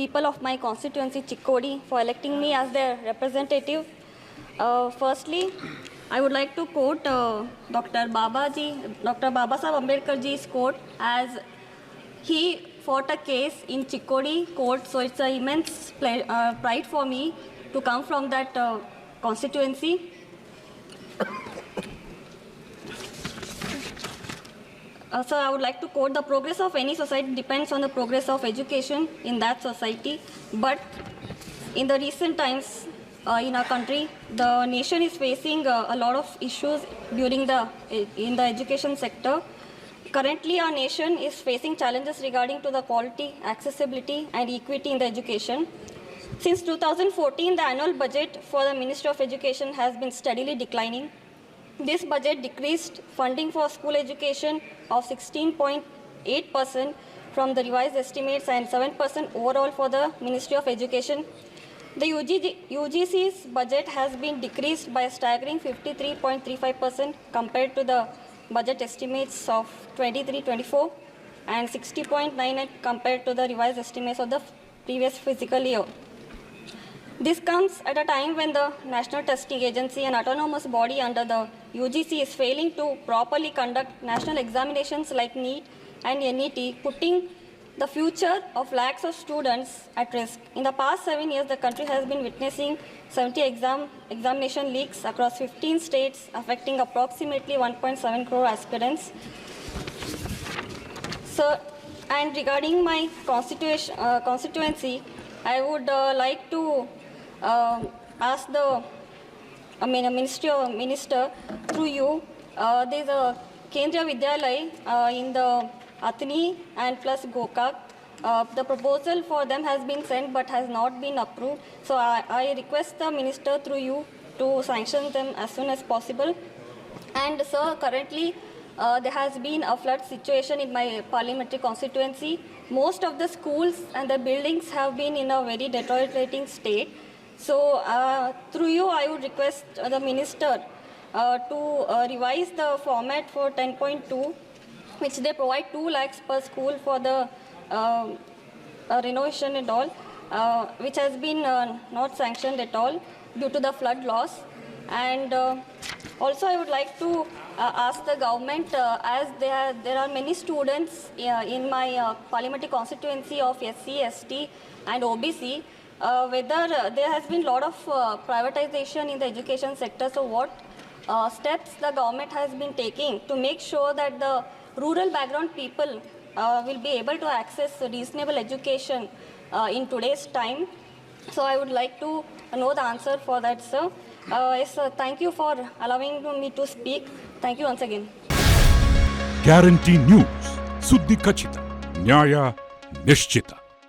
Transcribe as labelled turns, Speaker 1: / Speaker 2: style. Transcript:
Speaker 1: people of my constituency, Chikkodi, for electing me as their representative. Firstly, I would like to quote Dr. Babasaheb Ambedkar ji's quote, as he fought a case in Chikkodi court, so it's an immense pride for me to come from that constituency. So I would like to quote, the progress of any society depends on the progress of education in that society. But in the recent times in our country, the nation is facing a lot of issues in the education sector. Currently, our nation is facing challenges regarding to the quality, accessibility, and equity in the education. Since 2014, the annual budget for the Ministry of Education has been steadily declining. This budget decreased funding for school education of 16.8% from the revised estimates and 7% overall for the Ministry of Education. The UGC's budget has been decreased by a staggering 53.35% compared to the budget estimates of 23-24 and 60.98 compared to the revised estimates of the previous fiscal year. This comes at a time when the National Testing Agency, an autonomous body under the UGC, is failing to properly conduct national examinations like NEET and NET, putting the future of lakhs of students at risk. In the past 7 years, the country has been witnessing 70 examination leaks across 15 states, affecting approximately 1.7 crore aspirants. So, and regarding my constituency, I would like to ask the minister through you. There is a Kendriya Vidyalaya in the Athni and plus Gokak. The proposal for them has been sent but has not been approved. So I request the minister through you to sanction them as soon as possible. And sir, currently there has been a flood situation in my parliamentary constituency. Most of the schools and the buildings have been in a very deteriorating state. So through you, I would request the minister to revise the format for 10.2, which they provide 2 lakhs per school for the renovation and all, which has been not sanctioned at all due to the flood loss. And also I would like to ask the government, as there are many students in my parliamentary constituency of SC, ST and OBC, whether there has been a lot of privatization in the education sector. So what steps the government has been taking to make sure that the rural background people will be able to access reasonable education in today's time? So I would like to know the answer for that, sir. Yes, sir, thank you for allowing me to speak. Thank you once again.
Speaker 2: Guarantee news, ಸುದ್ದಿ ಖಚಿತ, ನ್ಯಾಯ ನಿಶ್ಚಿತ.